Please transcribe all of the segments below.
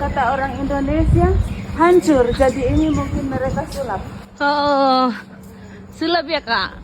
kata orang Indonesia hancur. Jadi ini mungkin mereka sulap. Oh, sulap ya kak.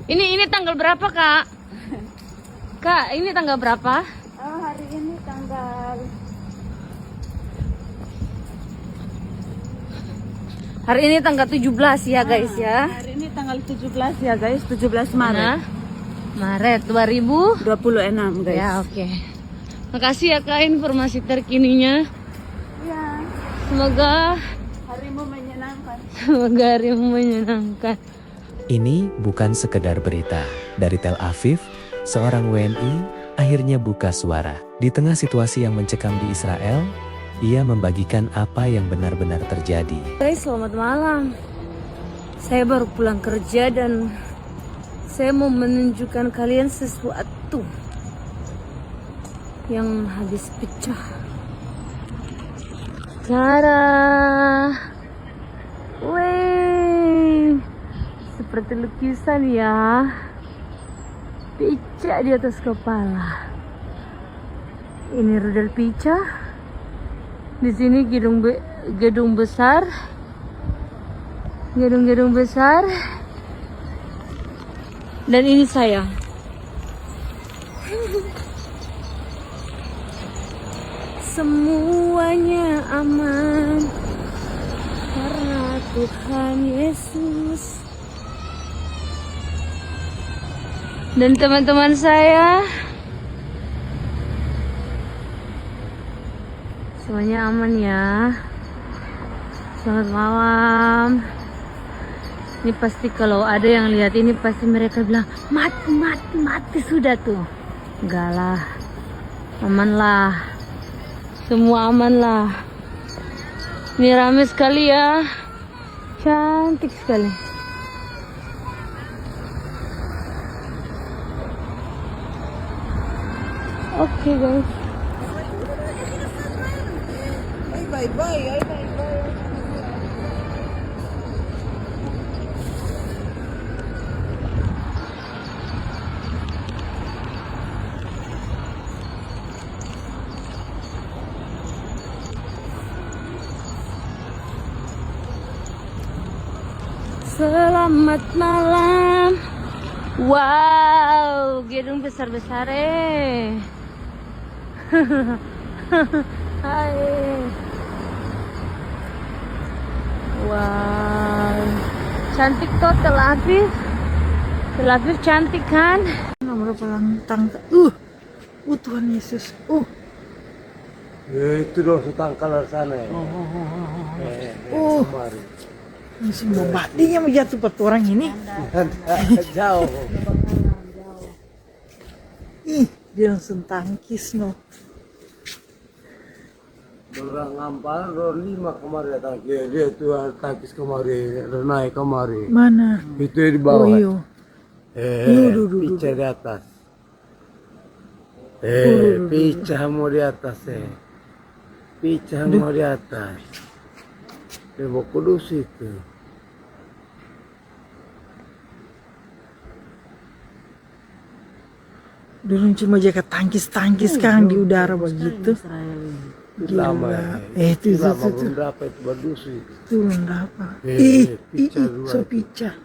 Ini tanggal berapa kak? Kak, ini tanggal berapa? Oh, hari ini tanggal Hari ini tanggal 17 ya guys ya. Hari ini tanggal 17 ya guys, 17 Maret. Maret 2026 guys. ya, oke. Makasih ya kak informasi terkininya. Ya, Semoga harimu menyenangkan. Semoga harimu menyenangkan. Ini bukan sekedar berita. Dari Tel Aviv, seorang WNI akhirnya buka suara. Di tengah situasi yang mencekam di Israel, ia membagikan apa yang benar-benar terjadi. Guys, selamat malam. Saya baru pulang kerja dan saya mau menunjukkan kalian sesuatu yang habis pecah. Cara, wih, seperti lukisan ya. Pecah di atas kepala. Ini rudal pecah. Di sini gedung besar. Gedung-gedung besar. Dan ini saya. Semuanya aman karena Tuhan Yesus. Dan teman-teman saya semuanya aman ya. Selamat malam. Ini pasti kalau ada yang lihat ini pasti mereka bilang mati sudah tuh. Enggak lah, aman lah, semua aman lah. Ini rame sekali ya, cantik sekali. Oke guys. Bye. Selamat malam. Wow, gedung besar-besar Hai. Wow, cantik toh Tel Aviv. Tel Aviv cantik kan? Nomor pelantang. Tuhan Yesus. Ya, itu dong setangkal dari sana ya. Kemari. Ini semua badinya mau jatuh pada orang ini. Jauh. Dia langsung tangkis no. Orang ngampar, orang 5 kemarin datang. Dia tuh tangkis kemari, naik kemari. Mana? Itu di bawah. Oh, iyo. Picah di atas. Picah mau di atas Picah mau di atas. Dia mau kudus itu. Dulu cuma jaga tangkis kan di udara begitu. Lama ya. Itu lama belum dapat itu berdus itu. Itu belum dapat. Picah.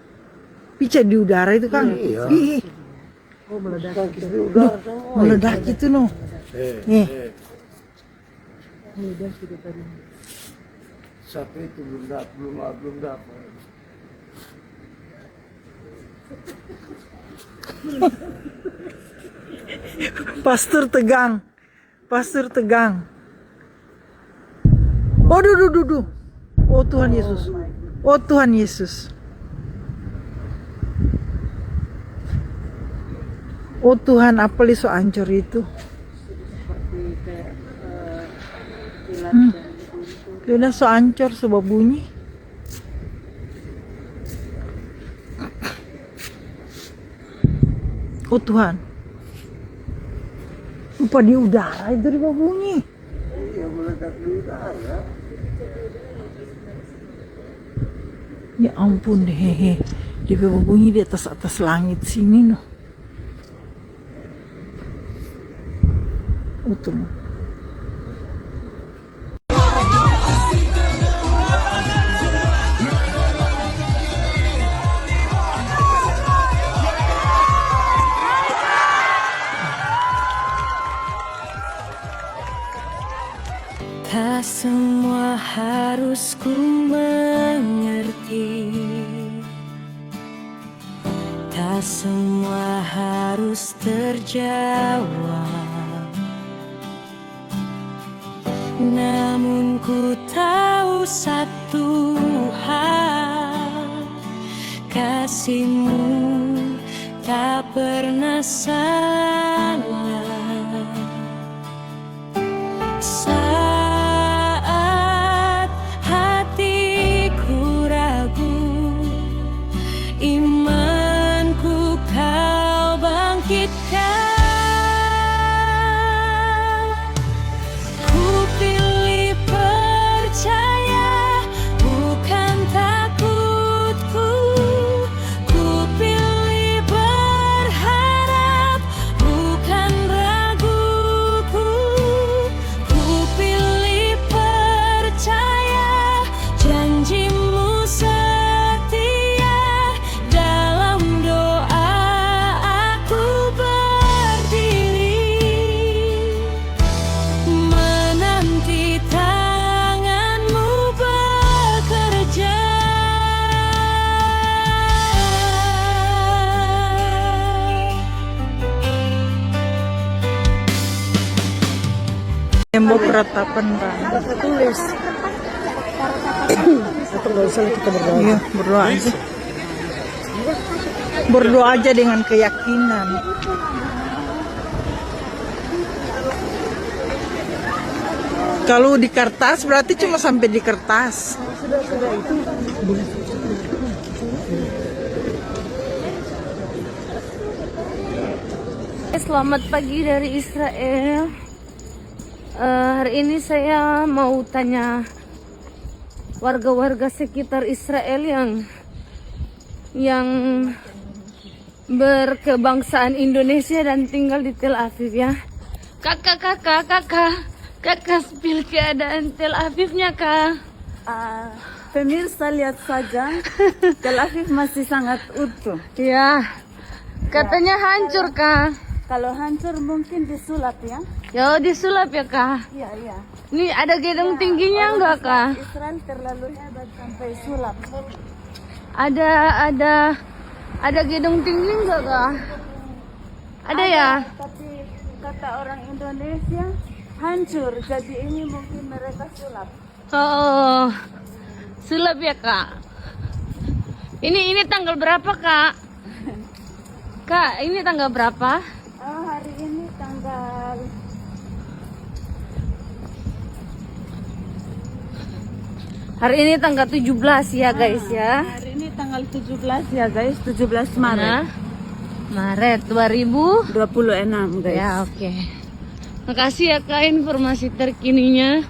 Picah di udara itu kan. Iya. Meledak. Tangkis di udara semua. Meledak itu no. Meledak itu tadi. Satu itu belum dapat. Pastor tegang. Duh. Oh Tuhan Yesus. Oh Tuhan, apa so hancur itu? Udah so hancur sebab bunyi. Oh Tuhan. Lupa di udara itu di bawah bunyi. Iya, meledak di udara. Ya ampun deh. Di bawah bunyi di atas langit sini noh. Tak semua harus ku mengerti, tak semua harus terjawab. Namun ku tahu satu hal, kasihmu tak pernah salah. Saat hatiku ragu, imanku kau bangkitkan. Ku pilih percaya, bukan takutku. Ku pilih berharap, bukan raguku. Ku pilih percaya, janjimu setia. Dalam doa aku berdiri, menanti tanganmu bekerja. Tembok ratapan rambut. Tulis. Atau nggak usah kita berdoa. Iya, berdoa aja. Berdoa aja dengan keyakinan. Kalau di kertas berarti cuma sampai di kertas. Selamat pagi dari Israel. Hari ini saya mau tanya warga-warga sekitar Israel yang berkebangsaan Indonesia dan tinggal di Tel Aviv ya. Kakak spill keadaan Tel Avivnya kak. Pemirsa lihat saja, Tel Aviv masih sangat utuh. Ya, katanya hancur kak. Kalau hancur mungkin disulap ya. Yo disulap ya kak. Iya, iya. Ini ada gedung tingginya enggak kak? Israel terlalu hebat sampai sulap. Ada gedung tinggi enggak kak? Ada ya? Tapi kata orang Indonesia hancur, jadi ini mungkin mereka sulap. Oh, sulap ya kak. Ini tanggal berapa kak? Kak, ini tanggal berapa? Oh, hari ini tanggal Hari ini tanggal 17 ya guys ya. hari ini tanggal 17 ya guys, 17 Mana? Maret Maret 2000. 26 guys. Ya oke. Makasih ya kak informasi terkininya.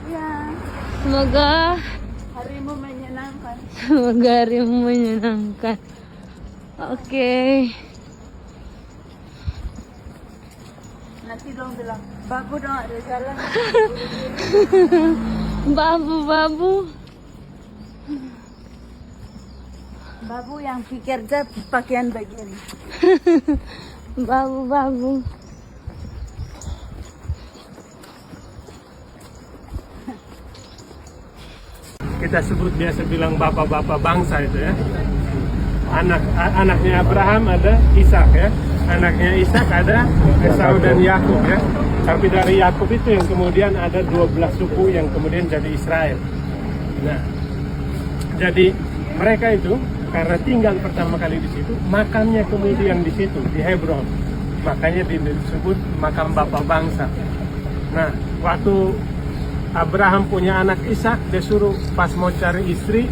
Ya, Semoga harimu menyenangkan. harimu menyenangkan. Oke. Nanti dong bilang, babu dong ada jalan. Babu. Babu yang pikir jat pakaian begini. Babu. Kita sebut biasa bilang bapak-bapak bangsa itu ya. Anaknya Abraham ada Ishak ya. Anaknya Ishak ada Esau dan Yakub ya. Tapi dari Yakub itu yang kemudian ada 12 suku yang kemudian jadi Israel. Nah, jadi mereka itu karena tinggal pertama kali di situ, makamnya kemudian di situ di Hebron. Makanya disebut makam bapak bangsa. Nah, waktu Abraham punya anak Ishak, dia suruh pas mau cari istri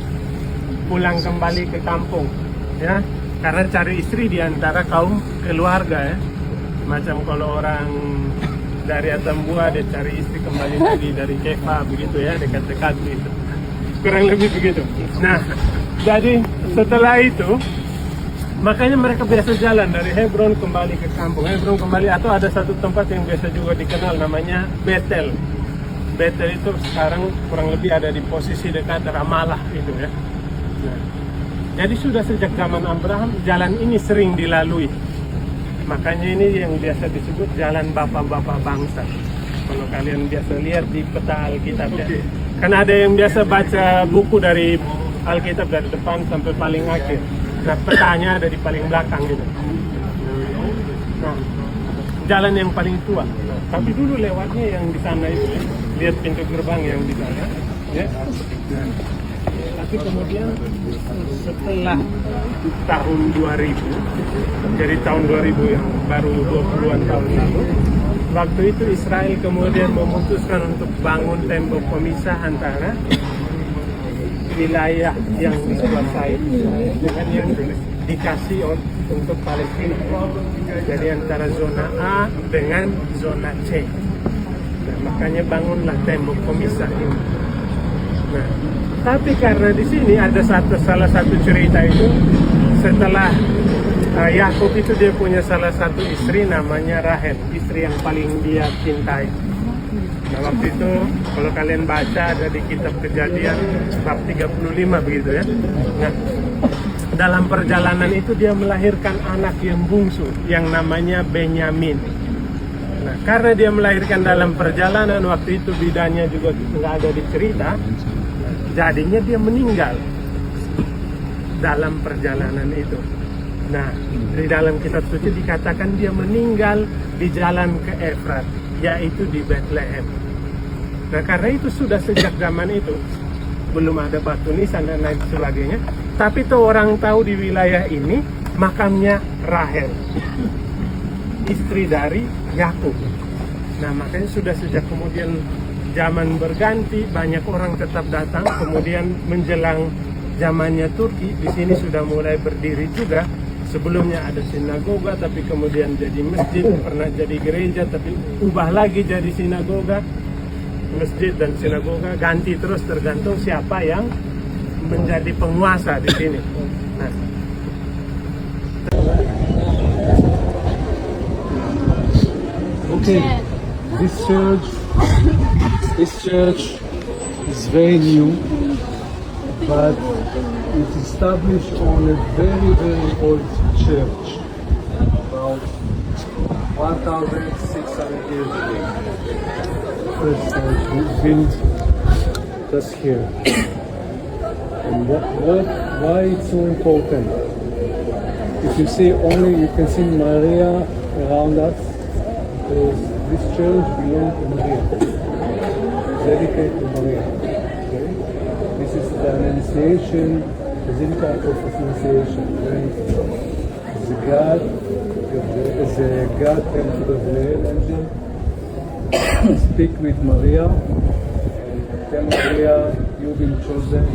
pulang kembali ke kampung, ya. Karena cari istri di antara kaum keluarga ya. Macam kalau orang dari Atambua dia cari istri kembali lagi dari Kefa begitu ya, dekat-dekat gitu. Kurang lebih begitu. Nah, jadi setelah itu makanya mereka biasa jalan dari Hebron kembali ke kampung. Hebron kembali atau ada satu tempat yang biasa juga dikenal namanya Betel. Betel itu sekarang kurang lebih ada di posisi dekat Ramallah itu ya. Nah, jadi sudah sejak zaman Abraham jalan ini sering dilalui. Makanya ini yang biasa disebut jalan bapak-bapak bangsa. Kalau kalian biasa lihat di peta Alkitab ya. Kan ada yang biasa baca buku dari Alkitab dari depan sampai paling akhir. Nah, petanya ada di paling belakang gitu. Nah, jalan yang paling tua. Nah, tapi dulu lewatnya yang di sana itu ya. Lihat pintu gerbang yang di sana ya. Nah, tapi kemudian setelah tahun 2000, jadi tahun 2000 yang baru 20-an tahun lalu, waktu itu Israel kemudian memutuskan untuk bangun tembok pemisah antara wilayah yang dikuasai dengan yang dikasih untuk Palestina. Jadi antara zona A dengan zona C. Nah, makanya bangunlah tembok pemisah ini. Nah, tapi karena di sini ada salah satu cerita itu setelah Yakub itu dia punya salah satu istri namanya Rahel, istri yang paling dia cintai. Nah, waktu itu kalau kalian baca ada di kitab Kejadian bab 35 begitu ya. Nah, dalam perjalanan itu dia melahirkan anak yang bungsu yang namanya Benyamin. Nah, karena dia melahirkan dalam perjalanan waktu itu bidannya juga nggak ada di cerita, jadinya dia meninggal dalam perjalanan itu. Nah, di dalam kitab suci dikatakan dia meninggal di jalan ke Efrat, yaitu di Bethlehem. Nah, karena itu sudah sejak zaman itu belum ada batu nisan dan lain sebagainya. Tapi tuh orang tahu di wilayah ini makamnya Rahel, istri dari Yakub. Nah, makanya sudah sejak kemudian zaman berganti, banyak orang tetap datang. Kemudian menjelang zamannya Turki, di sini sudah mulai berdiri juga. Sebelumnya ada sinagoga, tapi kemudian jadi masjid, pernah jadi gereja, tapi ubah lagi jadi sinagoga, masjid dan sinagoga, ganti terus tergantung siapa yang menjadi penguasa di sini. Nah, okay, this church is very new, but it's established on a very, very old church, about 1,600 years ago. First church was built just here. And why it's so important? If you see you can see Maria around us, because this church belongs to Maria, dedicated to Maria. Okay? This is the Annunciation, Basilica of Annunciation. The God came to the angel, speak with Maria, and tell Maria, you've been chosen.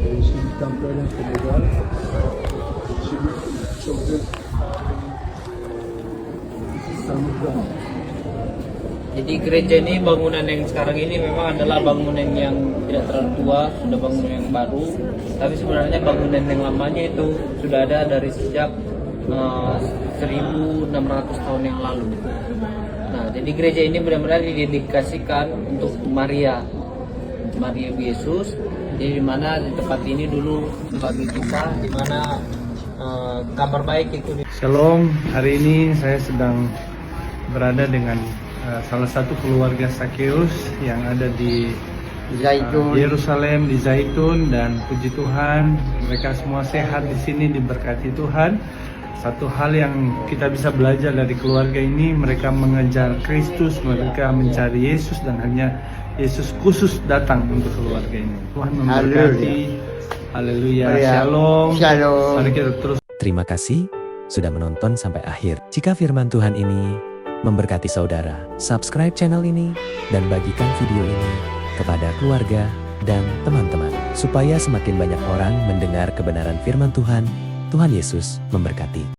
And she become pregnant for the God. She was chosen. Son of God. Jadi gereja ini bangunan yang sekarang ini memang adalah bangunan yang tidak terlalu tua, sudah bangunan yang baru. Tapi sebenarnya bangunan yang lamanya itu sudah ada dari sejak 1600 tahun yang lalu. Nah, jadi gereja ini benar-benar didedikasikan untuk Maria Yesus. Jadi di mana di tempat ini dulu bagi kita di mana kabar baik itu. Shalom, hari ini saya sedang berada dengan salah satu keluarga Sakeus yang ada di Yerusalem, di Zaitun, dan puji Tuhan mereka semua sehat di sini, diberkati Tuhan. Satu hal yang kita bisa belajar dari keluarga ini, mereka mengejar Kristus, mereka mencari Yesus, dan hanya Yesus khusus datang untuk keluarga ini. Tuhan memberkati. Haleluya. Shalom. Shalom. Mari kita terus. Terima kasih sudah menonton sampai akhir. Jika firman Tuhan ini memberkati saudara, subscribe channel ini dan bagikan video ini kepada keluarga dan teman-teman, supaya semakin banyak orang mendengar kebenaran firman Tuhan. Tuhan Yesus memberkati.